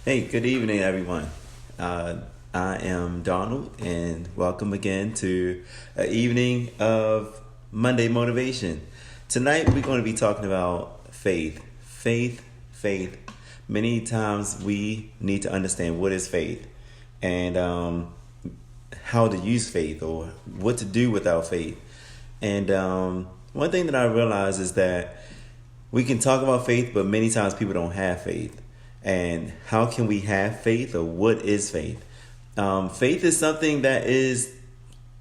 Hey, good evening, everyone. Uh, I am Donald, and welcome again to an evening of Monday Motivation. Tonight, we're going to be talking about faith. Faith. Many times, we need to understand what is faith and how to use faith or what to do without faith. And one thing that I realize is that we can talk about faith, but many times people don't have faith. And how can we have faith, or what is faith? Faith is something that is,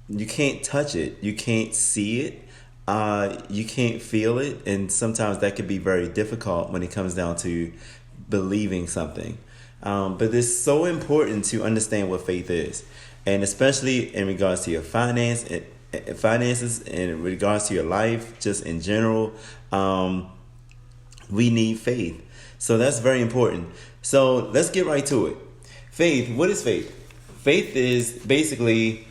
you can't touch it, you can't see it, you can't feel it, and sometimes that can be very difficult when it comes down to believing something. But it's so important to understand what faith is, and especially in regards to your finances, and in regards to your life, just in general. We need faith. So that's very important. So let's get right to it. Faith, what is faith? Faith is basically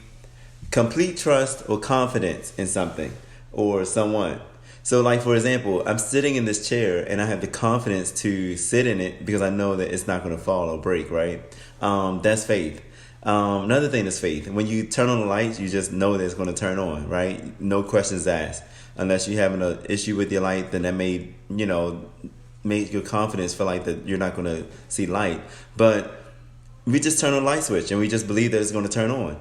complete trust or confidence in something or someone. So, like, for example, I'm sitting in this chair and I have the confidence to sit in it because I know that it's not going to fall or break, right? That's faith. Another thing is faith. When you turn on the lights, you just know that it's going to turn on, right? No questions asked. Unless you're having an issue with your light, then that may, make your confidence feel like that you're not going to see light. But we just turn on a light switch and we just believe that it's going to turn on.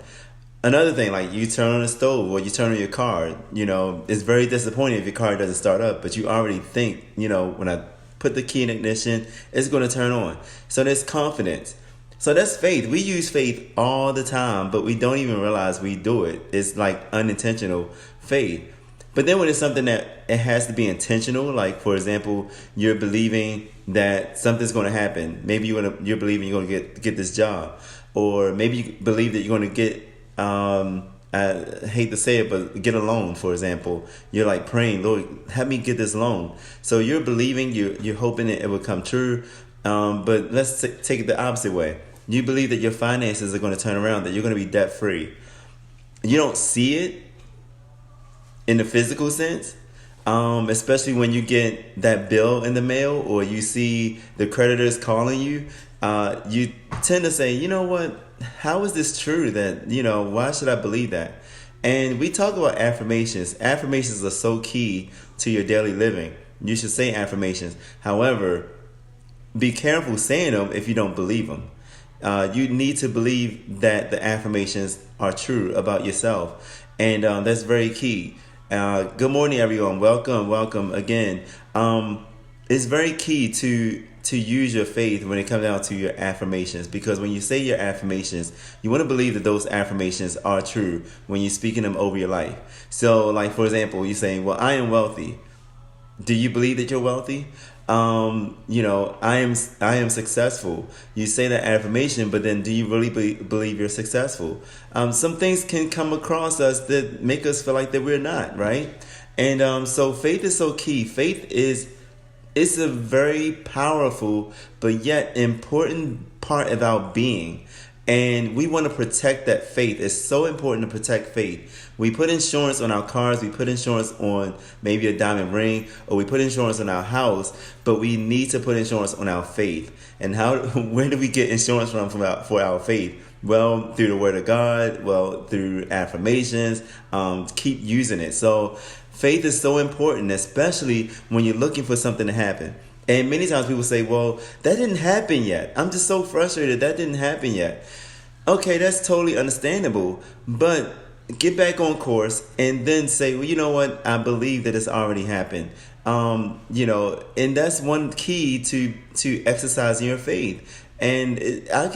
Another thing, like you turn on the stove or you turn on your car, it's very disappointing if your car doesn't start up, but you already think, when I put the key in ignition, it's going to turn on. So there's confidence. So that's faith. We use faith all the time, but we don't even realize we do it. It's like unintentional faith. But then when it's something that it has to be intentional, like, for example, you're believing that something's going to happen. Maybe you're believing you're going to get this job. Or maybe you believe that you're going to get, I hate to say it, but get a loan, for example. You're like praying, Lord, help me get this loan. So you're believing, you're hoping that it will come true. But let's take it the opposite way. You believe that your finances are going to turn around, that you're going to be debt free. You don't see it in the physical sense, especially when you get that bill in the mail or you see the creditors calling you, you tend to say, you know what, how is this true that, why should I believe that? And we talk about affirmations. Affirmations are so key to your daily living. You should say affirmations. However, be careful saying them if you don't believe them. You need to believe that the affirmations are true about yourself. And that's very key. Good morning, everyone. Welcome again. It's very key to use your faith when it comes down to your affirmations, because when you say your affirmations, you want to believe that those affirmations are true when you're speaking them over your life. So, like, for example, you're saying, well, I am wealthy. Do you believe that you're wealthy? I am successful. You say that affirmation, but then do you really believe you're successful? Some things can come across us that make us feel like that we're not, right? And so faith is so key. It's a very powerful but yet important part of our being. And we want to protect that faith. It's so important to protect faith. We put insurance on our cars. We put insurance on maybe a diamond ring, or we put insurance on our house. But we need to put insurance on our faith. And where do we get insurance for our faith? Well, through the Word of God. Well, through affirmations. Keep using it. So faith is so important, especially when you're looking for something to happen. And many times people say, well, that didn't happen yet. I'm just so frustrated that didn't happen yet. Okay, that's totally understandable. But get back on course and then say, well, you know what? I believe that it's already happened. And that's one key to exercising your faith. And I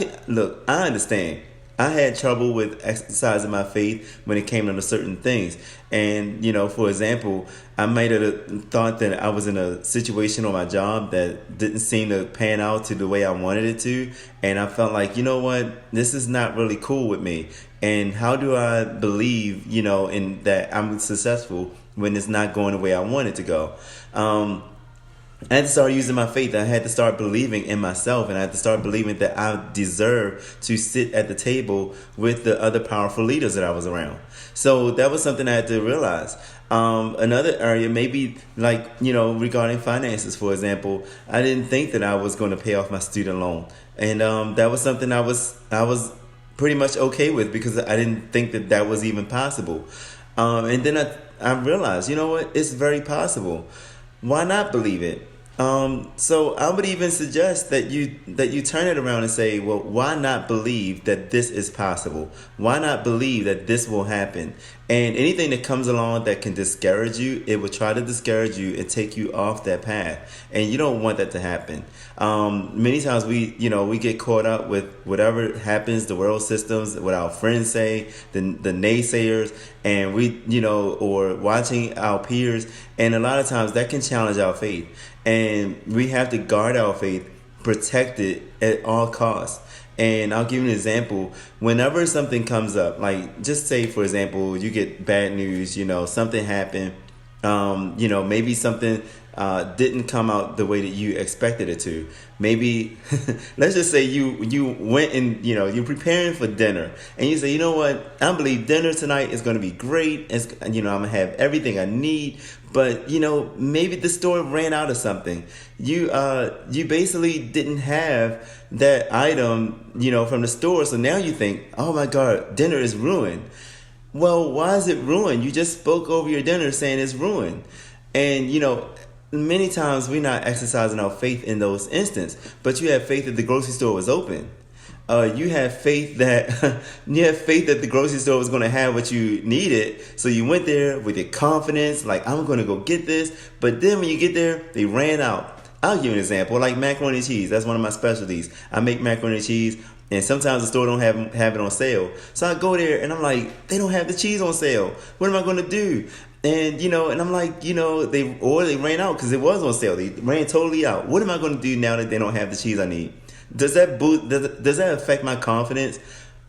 understand. I had trouble with exercising my faith when it came to certain things. And, for example, I might have thought that I was in a situation on my job that didn't seem to pan out to the way I wanted it to. And I felt like, you know what, this is not really cool with me. And how do I believe, in that I'm successful when it's not going the way I want it to go? I had to start using my faith. I had to start believing in myself, and I had to start believing that I deserve to sit at the table with the other powerful leaders that I was around. So that was something I had to realize. Another area, maybe like, regarding finances, for example, I didn't think that I was going to pay off my student loan. And that was something I was pretty much okay with because I didn't think that that was even possible. And then I realized, you know what, it's very possible. Why not believe it? So I would even suggest that you turn it around and say, well, why not believe that this is possible? Why not believe that this will happen? And anything that comes along that can discourage you, it will try to discourage you and take you off that path. And you don't want that to happen. Many times we get caught up with whatever happens, the world systems, what our friends say, the naysayers, and or watching our peers. And a lot of times that can challenge our faith. And we have to guard our faith, protect it at all costs. And I'll give you an example. Whenever something comes up, like just say, for example, you get bad news, something happened, maybe something didn't come out the way that you expected it to. Maybe, let's just say you went and, you're preparing for dinner and you say, you know what, I believe dinner tonight is going to be great. I'm going to have everything I need. But, maybe the store ran out of something. You basically didn't have that item, from the store. So now you think, oh my God, dinner is ruined. Well, why is it ruined? You just spoke over your dinner saying it's ruined. And, many times we're not exercising our faith in those instances, but you have faith that the grocery store was open. You have faith that the grocery store was going to have what you needed. So you went there with your confidence, like, I'm going to go get this. But then when you get there, they ran out. I'll give you an example, like macaroni and cheese. That's one of my specialties. I make macaroni and cheese, and sometimes the store don't have it on sale. So I go there and I'm like, they don't have the cheese on sale. What am I going to do? And, and I'm like, they ran out because it was on sale. They ran totally out. What am I going to do now that they don't have the cheese I need? Does that affect my confidence?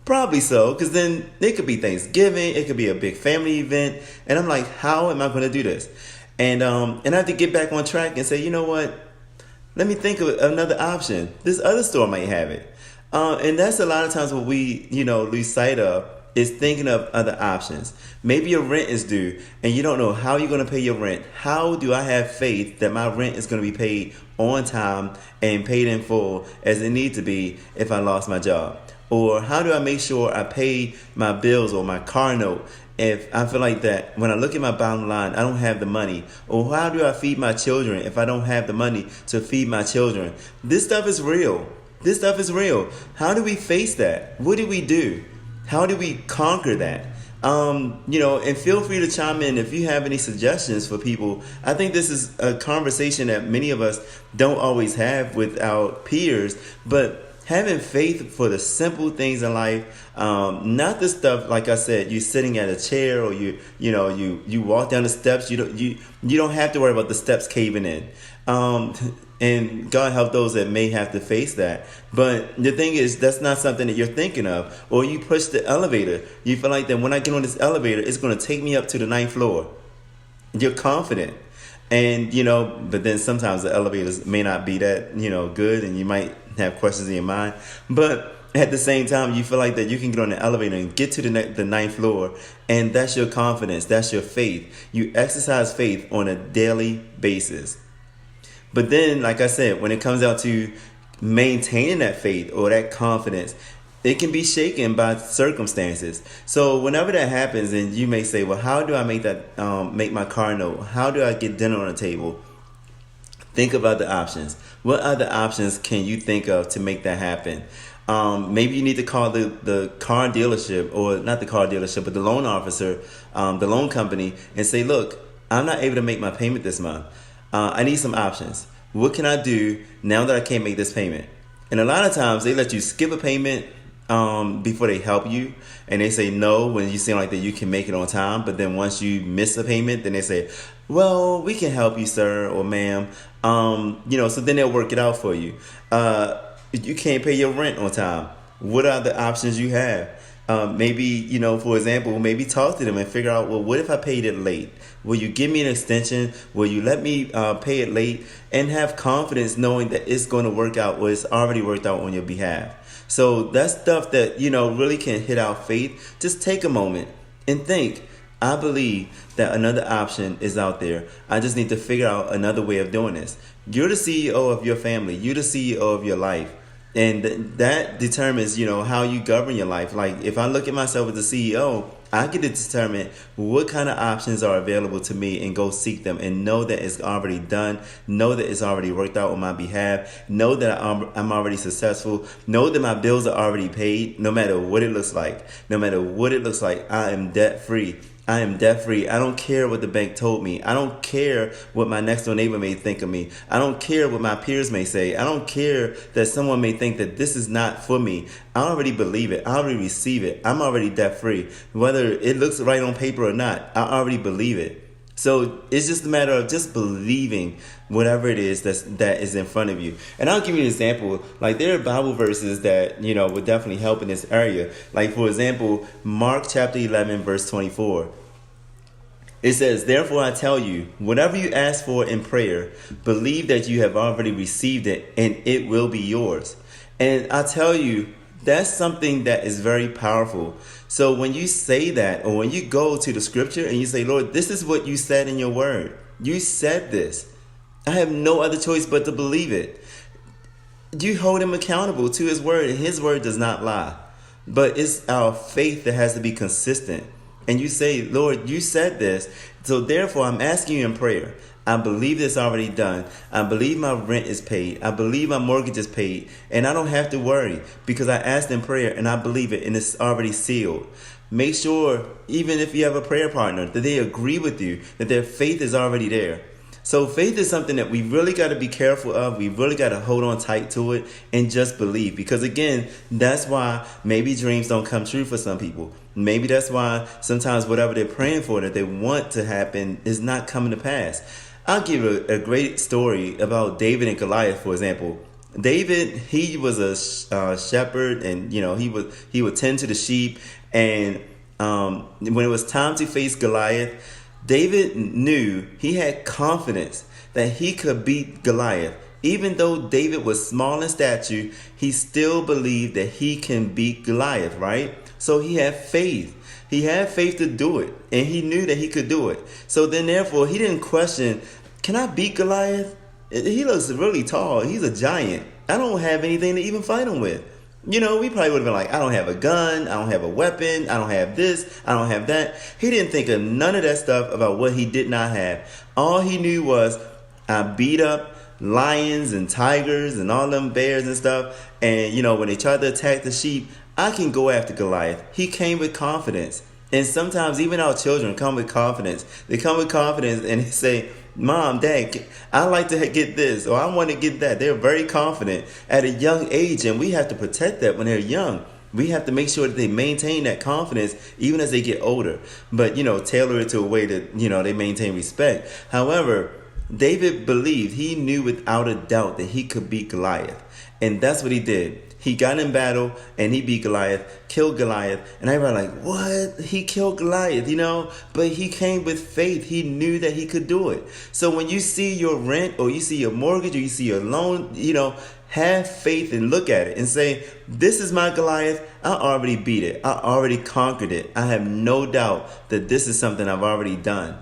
Probably so, because then it could be Thanksgiving, it could be a big family event, and I'm like, how am I going to do this? And I have to get back on track and say, you know what? Let me think of another option. This other store might have it. And that's a lot of times what we, lose sight of, is thinking of other options. Maybe your rent is due and you don't know how you're going to pay your rent. How do I have faith that my rent is going to be paid on time and paid in full as it needs to be if I lost my job? Or how do I make sure I pay my bills or my car note if I feel like that when I look at my bottom line, I don't have the money? Or how do I feed my children if I don't have the money to feed my children? This stuff is real. How do we face that? What do we do? How do we conquer that? And feel free to chime in if you have any suggestions for people. I think this is a conversation that many of us don't always have with our peers, but having faith for the simple things in life, not the stuff, like I said, you sitting at a chair or you walk down the steps. You don't have to worry about the steps caving in. And God help those that may have to face that. But the thing is, that's not something that you're thinking of. Or you push the elevator. You feel like that when I get on this elevator, it's going to take me up to the 9th floor. You're confident. And, but then sometimes the elevators may not be that, good. And you might have questions in your mind. But at the same time, you feel like that you can get on the elevator and get to the 9th floor. And that's your confidence. That's your faith. You exercise faith on a daily basis. But then, like I said, when it comes out to maintaining that faith or that confidence, it can be shaken by circumstances. So whenever that happens, and you may say, well, how do I make my car note? How do I get dinner on the table? Think about the options. What other options can you think of to make that happen? Maybe you need to call the car dealership, or not the car dealership, but the loan officer, the loan company, and say, look, I'm not able to make my payment this month. I need some options. What can I do now that I can't make this payment? And a lot of times they let you skip a payment before they help you. And they say no when you seem like that you can make it on time. But then once you miss a payment, then they say, well, we can help you, sir or ma'am. So then they'll work it out for you. You can't pay your rent on time. What are the options you have? Maybe, for example, maybe talk to them and figure out, well, what if I paid it late? Will you give me an extension? Will you let me pay it late? And have confidence knowing that it's going to work out, or it's already worked out on your behalf. So that's stuff that, really can hit our faith. Just take a moment and think, I believe that another option is out there. I just need to figure out another way of doing this. You're the CEO of your family. You're the CEO of your life. And that determines, how you govern your life. Like, if I look at myself as a CEO, I get to determine what kind of options are available to me and go seek them and know that it's already done, know that it's already worked out on my behalf, know that I'm already successful, know that my bills are already paid, no matter what it looks like. No matter what it looks like, I am debt free. I am debt free. I don't care what the bank told me. I don't care what my next door neighbor may think of me. I don't care what my peers may say. I don't care that someone may think that this is not for me. I already believe it. I already receive it. I'm already debt free. Whether it looks right on paper or not, I already believe it. So it's just a matter of just believing whatever it is that is in front of you. And I'll give you an example. Like, there are Bible verses that, would definitely help in this area. Like, for example, Mark chapter 11, verse 24. It says, "Therefore I tell you, whatever you ask for in prayer, believe that you have already received it and it will be yours." And I tell you, that's something that is very powerful. So when you say that, or when you go to the scripture and you say, "Lord, this is what you said in your word. You said this. I have no other choice but to believe it." You hold him accountable to his word, and his word does not lie. But it's our faith that has to be consistent. And you say, "Lord, you said this, so therefore I'm asking you in prayer. I believe it's already done. I believe my rent is paid. I believe my mortgage is paid. And I don't have to worry because I asked in prayer and I believe it and it's already sealed." Make sure, even if you have a prayer partner, that they agree with you, that their faith is already there. So faith is something that we really got to be careful of. We really got to hold on tight to it and just believe. Because again, that's why maybe dreams don't come true for some people. Maybe that's why sometimes whatever they're praying for that they want to happen is not coming to pass. I'll give a great story about David and Goliath, for example. David, he was a shepherd, and he would tend to the sheep. And when it was time to face Goliath, David knew, he had confidence that he could beat Goliath. Even though David was small in stature, he still believed that he can beat Goliath, right? So he had faith. He had faith to do it, and he knew that he could do it. So then therefore, he didn't question, "Can I beat Goliath? He looks really tall. He's a giant. I don't have anything to even fight him with." We probably would have been like, "I don't have a gun, I don't have a weapon, I don't have this, I don't have that." He didn't think of none of that stuff about what he did not have. All he knew was, I beat up lions and tigers and all them bears and stuff. And, when they tried to attack the sheep, I can go after Goliath. He came with confidence. And sometimes even our children come with confidence. They come with confidence and they say, "Mom, Dad, I like to get this," or "I want to get that." They're very confident at a young age, and we have to protect that when they're young. We have to make sure that they maintain that confidence even as they get older. But, tailor it to a way that, they maintain respect. However, David believed, he knew without a doubt that he could beat Goliath. And that's what he did. He got in battle and he beat Goliath, killed Goliath. And everybody like, "What? He killed Goliath, But he came with faith. He knew that he could do it. So when you see your rent or you see your mortgage or you see your loan, have faith and look at it and say, "This is my Goliath. I already beat it. I already conquered it. I have no doubt that this is something I've already done."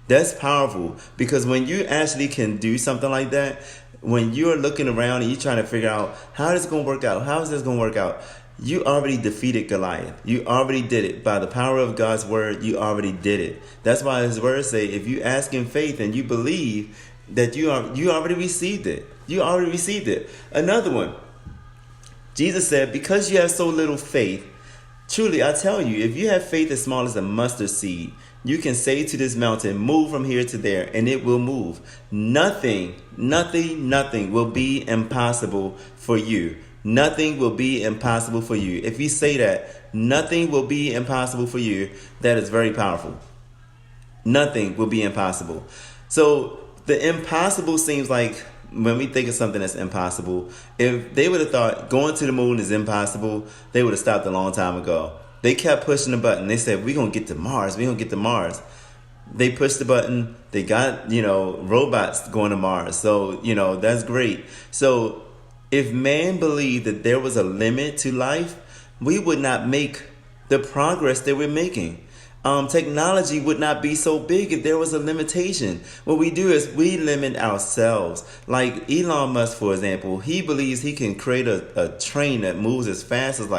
That's powerful, because when you actually can do something like that, when you're looking around and you're trying to figure out how is this going to work out, how is this going to work out, you already defeated Goliath. You already did it. By the power of God's word, you already did it. That's why his words say, if you ask in faith and you believe that you already received it. You already received it. Another one, Jesus said, "Because you have so little faith, truly I tell you, if you have faith as small as a mustard seed, you can say to this mountain, 'Move from here to there,' and it will move. Nothing will be impossible for you." Nothing will be impossible for you. If you say that, nothing will be impossible for you, that is very powerful. Nothing will be impossible. So the impossible seems like, when we think of something that's impossible, if they would have thought going to the moon is impossible, they would have stopped a long time ago. They kept pushing the button. They said, "We're going to get to Mars. We're going to get to Mars." They pushed the button. They got, robots going to Mars. So, that's great. So if man believed that there was a limit to life, we would not make the progress that we're making. technology would not be so big if there was a limitation. What we do is we limit ourselves. Like Elon Musk, for example, he believes he can create a train that moves as fast as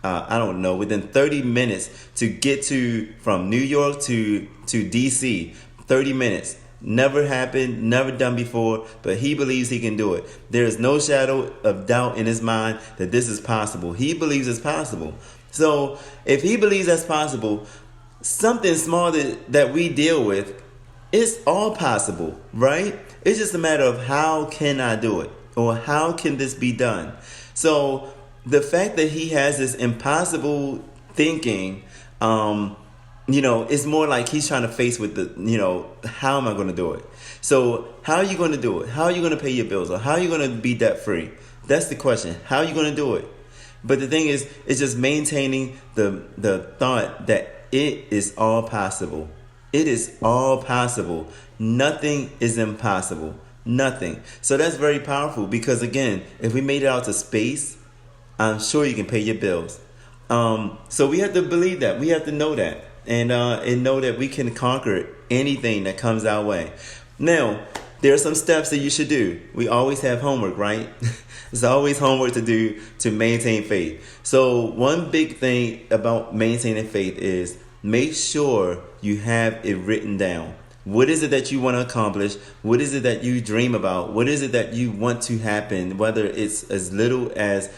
I don't know, within 30 minutes to get to from New York to DC. 30 minutes. Never happened, never done before, but he believes he can do it. There is no shadow of doubt in his mind that this is possible. He believes it's possible. So if he believes that's possible, something small that we deal with, it's all possible, right? It's just a matter of how can I do it, or how can this be done. So the fact that he has this impossible thinking, it's more like he's trying to face with how am I going to do it? So how are you going to do it? How are you going to pay your bills? Or how are you going to be debt free? That's the question. How are you going to do it? But the thing is, it's just maintaining the thought that it is all possible. It is all possible. Nothing is impossible. Nothing. So that's very powerful because, again, if we made it out to space, I'm sure you can pay your bills. So we have to believe that. We have to know that. And know that we can conquer anything that comes our way. Now, there are some steps that you should do. We always have homework, right? There's always homework to do to maintain faith. So one big thing about maintaining faith is make sure you have it written down. What is it that you want to accomplish? What is it that you dream about? What is it that you want to happen? Whether it's as little as,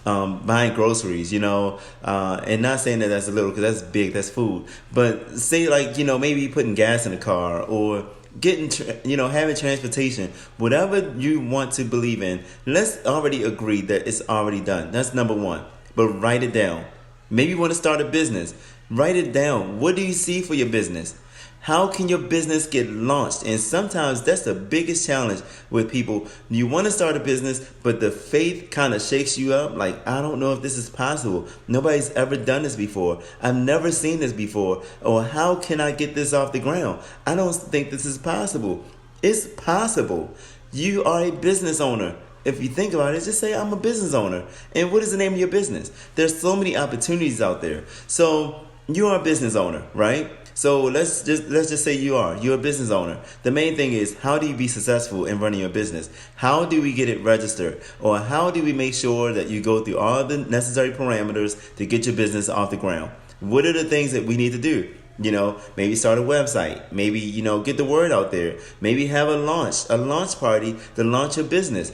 buying groceries, and not saying that that's a little because that's big, that's food. But say maybe putting gas in the car or getting, having transportation, whatever you want to believe in. Let's already agree that it's already done. That's number one. But write it down. Maybe you want to start a business. Write it down. What do you see for your business? How can your business get launched? And sometimes that's the biggest challenge with people. You want to start a business, but the faith kind of shakes you up. Like, I don't know if this is possible. Nobody's ever done this before. I've never seen this before. Or how can I get this off the ground? I don't think this is possible. It's possible. You are a business owner. If you think about it, just say, I'm a business owner. And what is the name of your business? There's so many opportunities out there. So you are a business owner, right? So let's just say you're a business owner. The main thing is, how do you be successful in running your business? How do we get it registered? Or how do we make sure that you go through all the necessary parameters to get your business off the ground? What are the things that we need to do? Maybe start a website. Maybe, get the word out there. Maybe have a launch party to launch your business.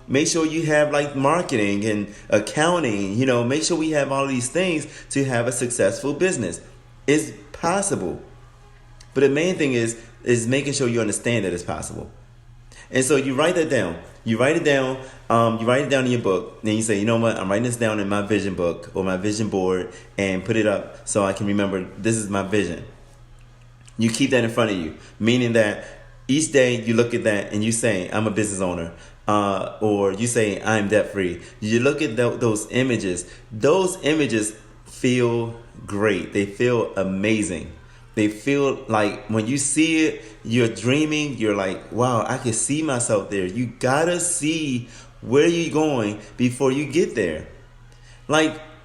Make sure you have marketing and accounting. Make sure we have all these things to have a successful business. It's possible. But the main thing is making sure you understand that it's possible. And so you write that down. You write it down. You write it down in your book. Then you say, you know what? I'm writing this down in my vision book or my vision board and put it up so I can remember this is my vision. You keep that in front of you, meaning that each day you look at that and you say, I'm a business owner. Or you say, I'm debt free. You look at those images. Those images feel great. They feel amazing. They feel like when you see it, you're dreaming. You're like, wow, I can see myself there. You gotta see where you're going before you get there.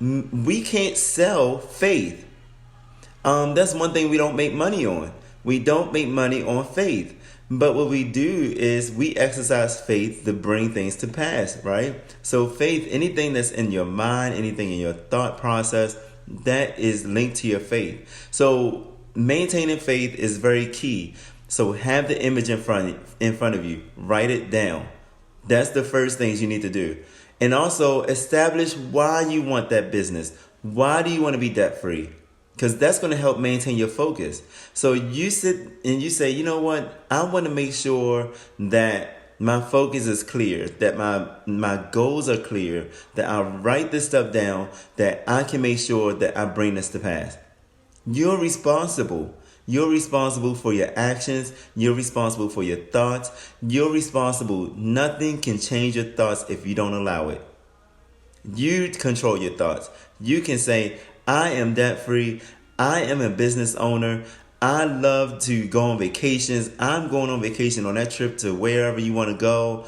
We can't sell faith. That's one thing we don't make money on. We don't make money on faith. But what we do is we exercise faith to bring things to pass, right? So faith, anything that's in your mind, anything in your thought process, that is linked to your faith. So maintaining faith is very key. So have the image in front of you. Write it down. That's the first things you need to do. And also establish why you want that business. Why do you want to be debt free? Because that's going to help maintain your focus. So you sit and you say, you know what? I want to make sure that my focus is clear, that my goals are clear, that I write this stuff down, that I can make sure that I bring this to pass. You're responsible. You're responsible for your actions. You're responsible for your thoughts. You're responsible. Nothing can change your thoughts if you don't allow it. You control your thoughts. You can say, I am debt free. I am a business owner. I love to go on vacations. I'm going on vacation on that trip to wherever you want to go.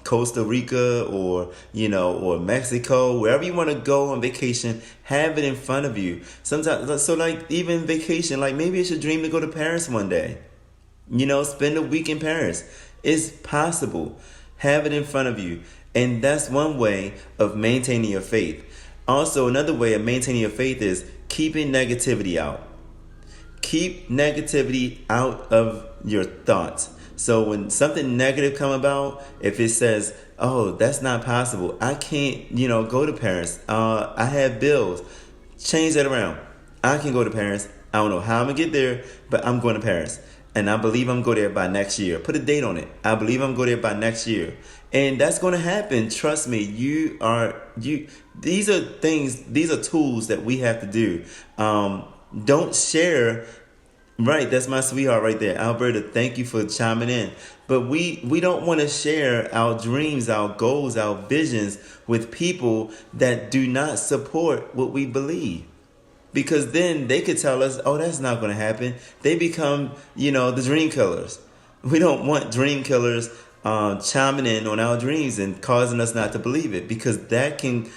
Costa Rica or, or Mexico, wherever you want to go on vacation, have it in front of you. Sometimes, so like even vacation, like maybe it's your dream to go to Paris one day. Spend a week in Paris. It's possible. Have it in front of you. And that's one way of maintaining your faith. Also, another way of maintaining your faith is keeping negativity out. Keep negativity out of your thoughts. So when something negative come about, if it says, oh, that's not possible, I can't, go to Paris, I have bills, change that around. I can go to Paris. I don't know how I'm going to get there, but I'm going to Paris. And I believe I'm going to go there by next year. Put a date on it. I believe I'm going to go there by next year. And that's going to happen. Trust me. These are tools that we have to do. Don't share. Right, that's my sweetheart right there. Alberta, thank you for chiming in. But we don't want to share our dreams, our goals, our visions with people that do not support what we believe. Because then they could tell us, oh, that's not going to happen. They become, the dream killers. We don't want dream killers chiming in on our dreams and causing us not to believe it, because that can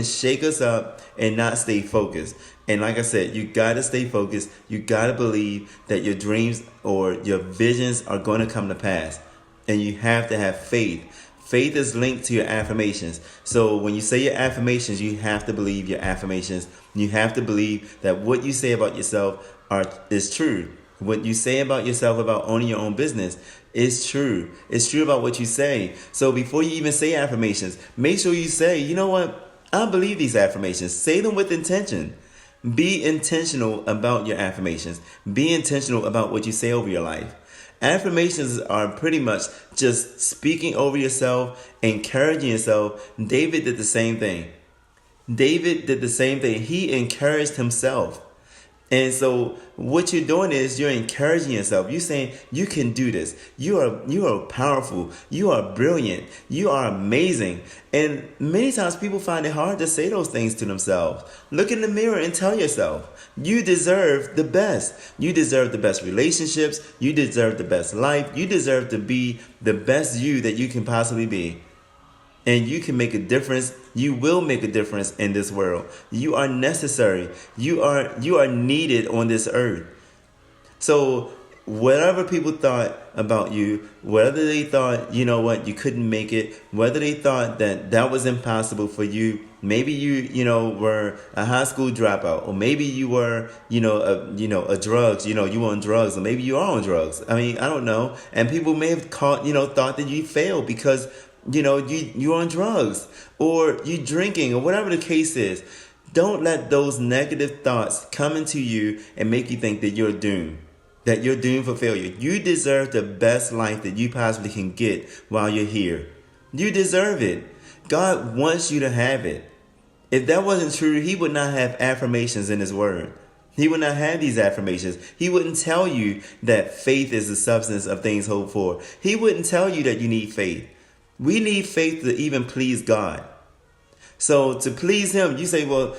shake us up and not stay focused. And like I said, you got to stay focused. You got to believe that your dreams or your visions are going to come to pass. And you have to have faith. Faith is linked to your affirmations. So when you say your affirmations, you have to believe your affirmations. You have to believe that what you say about yourself is true. What you say about yourself about owning your own business is true. It's true about what you say. So before you even say affirmations, make sure you say, you know what? I believe these affirmations. Say them with intention. Be intentional about your affirmations. Be intentional about what you say over your life. Affirmations are pretty much just speaking over yourself, encouraging yourself. David did the same thing. He encouraged himself. And so what you're doing is you're encouraging yourself. You're saying you can do this. You are powerful. You are brilliant. You are amazing. And many times people find it hard to say those things to themselves. Look in the mirror and tell yourself, you deserve the best. You deserve the best relationships. You deserve the best life. You deserve to be the best you that you can possibly be. And you can make a difference. You will make a difference in this world. You are necessary. You are needed on this earth. So whatever people thought about you, whether they thought, you couldn't make it, whether they thought that was impossible for you, maybe you were a high school dropout, or maybe you were, a drugs, you were on drugs, or maybe you are on drugs. I mean, I don't know. And people may have thought that you failed because you're on drugs or you drinking or whatever the case is. Don't let those negative thoughts come into you and make you think that you're doomed for failure. You deserve the best life that you possibly can get while you're here. You deserve it. God wants you to have it. If that wasn't true, he would not have affirmations in his word. He would not have these affirmations. He wouldn't tell you that faith is the substance of things hoped for. He wouldn't tell you that you need faith. We need faith to even please God. So to please him, you say, well,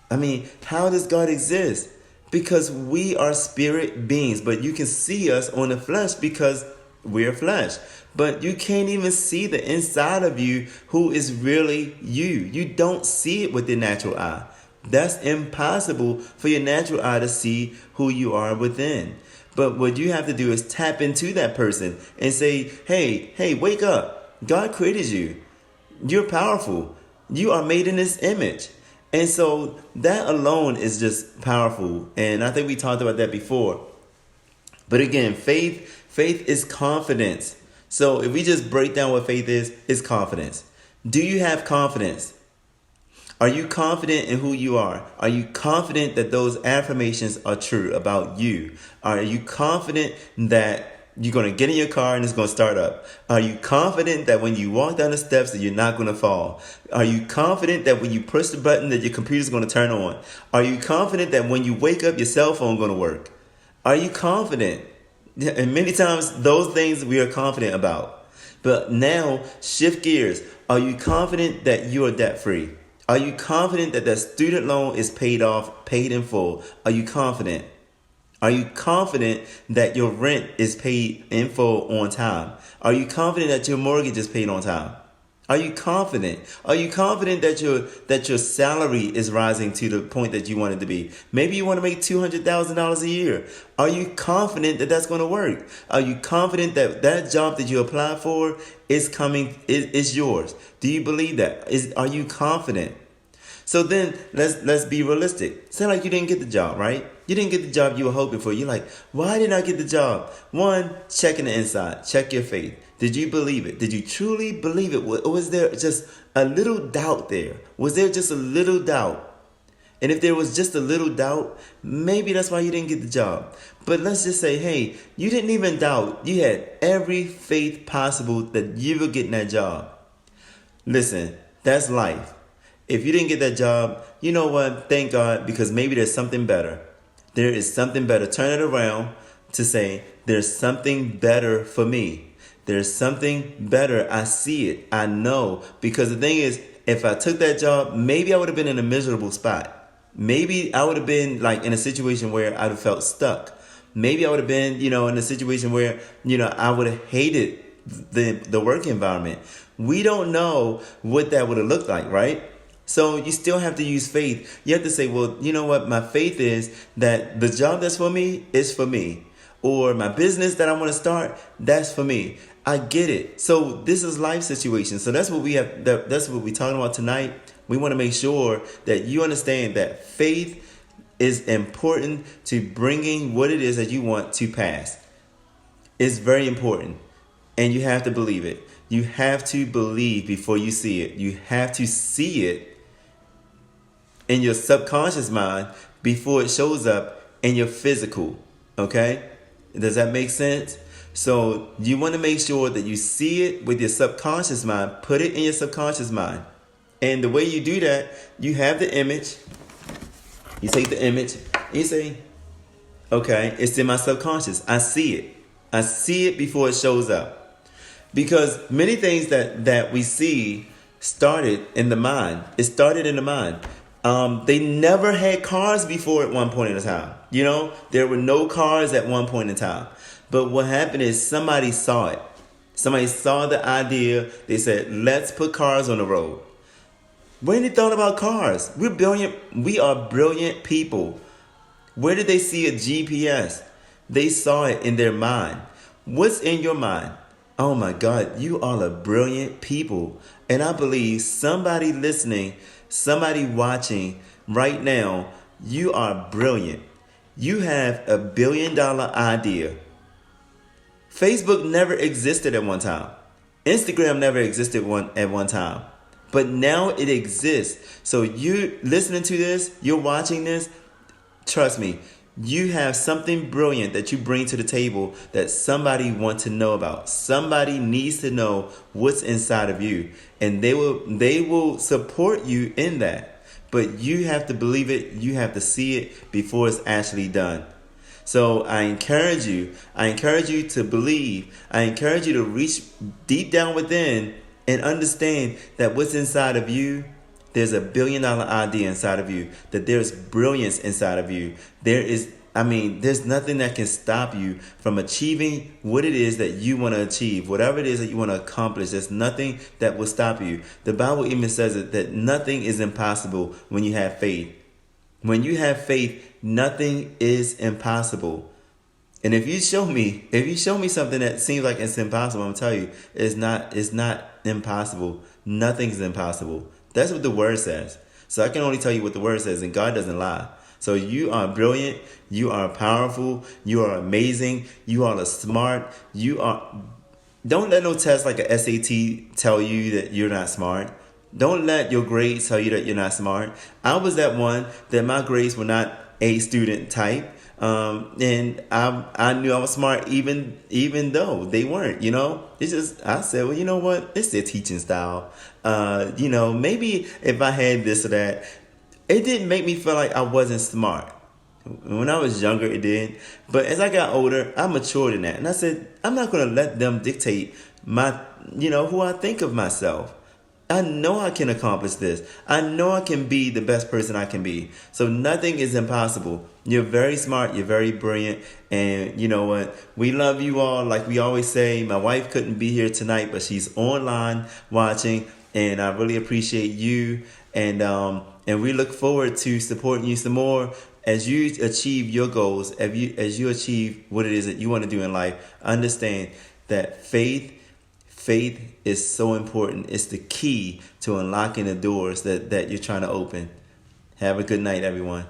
how does God exist? Because we are spirit beings, but you can see us on the flesh because we're flesh. But you can't even see the inside of you who is really you. You don't see it with your natural eye. That's impossible for your natural eye to see who you are within. But what you have to do is tap into that person and say, hey, wake up. God created you. You're powerful. You are made in his image. And so that alone is just powerful. And I think we talked about that before. But again, faith is confidence. So if we just break down what faith is, it's confidence. Do you have confidence? Are you confident in who you are? Are you confident that those affirmations are true about you? Are you confident that you're going to get in your car and it's going to start up? Are you confident that when you walk down the steps that you're not going to fall? Are you confident that when you push the button that your computer's going to turn on? Are you confident that when you wake up your cell phone going to work? Are you confident? And many times those things we are confident about. But now shift gears. Are you confident that you are debt free? Are you confident that the student loan is paid off, paid in full? Are you confident? Are you confident that your rent is paid in full on time? Are you confident that your mortgage is paid on time? Are you confident? Are you confident that your salary is rising to the point that you want it to be? Maybe you want to make $200,000 a year. Are you confident that that's going to work? Are you confident that that job that you applied for is coming is yours? Do you believe that? Are you confident? So then let's be realistic. Say like you didn't get the job, right? You didn't get the job you were hoping for. You're like, why didn't I get the job? One, checking the inside. Check your faith. Did you believe it? Did you truly believe it? Or was there just a little doubt there? Was there just a little doubt? And if there was just a little doubt, maybe that's why you didn't get the job. But let's just say, hey, you didn't even doubt. You had every faith possible that you were getting that job. Listen, that's life. If you didn't get that job, you know what? Thank God, because maybe there's something better. There is something better. Turn it around to say, there's something better for me. There's something better. I see it. I know. Because the thing is, if I took that job, maybe I would have been in a miserable spot. Maybe I would have been like in a situation where I'd have felt stuck. Maybe I would have been, in a situation where, I would have hated the work environment. We don't know what that would have looked like, right? So you still have to use faith. You have to say, well, you know what? My faith is that the job that's for me is for me. Or my business that I want to start, that's for me. I get it. So this is life situation. So that's what we have. That's what we're talking about tonight. We want to make sure that you understand that faith is important to bringing what it is that you want to pass. It's very important. And you have to believe it. You have to believe before you see it. You have to see it in your subconscious mind before it shows up in your physical. Okay? Does that make sense? So you want to make sure that you see it with your subconscious mind. Put it in your subconscious mind. And the way you do that, you have the image. You take the image and you say, okay, it's in my subconscious. I see it. I see it before it shows up. Because many things that we see started in the mind. It started in the mind. They never had cars before at one point in time. There were no cars at one point in time. But what happened is somebody saw it. Somebody saw the idea. They said, let's put cars on the road. When they thought about cars? We are brilliant people. Where did they see a GPS? They saw it in their mind. What's in your mind? Oh my God, you are a brilliant people. And I believe somebody listening, somebody watching right now, you are brilliant. You have $1 billion idea. Facebook never existed at one time. Instagram never existed at one time. But now it exists. So you listening to this, you're watching this, trust me, you have something brilliant that you bring to the table that somebody wants to know about. Somebody needs to know what's inside of you. And they will support you in that. But you have to believe it. You have to see it before it's actually done. So I encourage you to believe. I encourage you to reach deep down within and understand that what's inside of you, there's $1 billion idea inside of you, that there's brilliance inside of you. There's nothing that can stop you from achieving what it is that you want to achieve. Whatever it is that you want to accomplish, there's nothing that will stop you. The Bible even says that nothing is impossible when you have faith. When you have faith, nothing is impossible. And if you show me something that seems like it's impossible, I'm gonna tell you, it's not impossible. Nothing's impossible. That's what the word says. So I can only tell you what the word says, and God doesn't lie. So you are brilliant, you are powerful, you are amazing, you are smart, don't let no test like a SAT tell you that you're not smart. Don't let your grades tell you that you're not smart. I was that one that my grades were not A student type. And I knew I was smart even though they weren't, It's just, I said, well, you know what? It's their teaching style. Maybe if I had this or that, it didn't make me feel like I wasn't smart. When I was younger, it did. But as I got older, I matured in that. And I said, I'm not going to let them dictate who I think of myself. I know I can accomplish this. I know I can be the best person I can be. So nothing is impossible. You're very smart. You're very brilliant. And you know what? We love you all. Like we always say, my wife couldn't be here tonight, but she's online watching. And I really appreciate you. And we look forward to supporting you some more as you achieve your goals, as you achieve what it is that you want to do in life. Understand that faith is so important. It's the key to unlocking the doors that you're trying to open. Have a good night, everyone.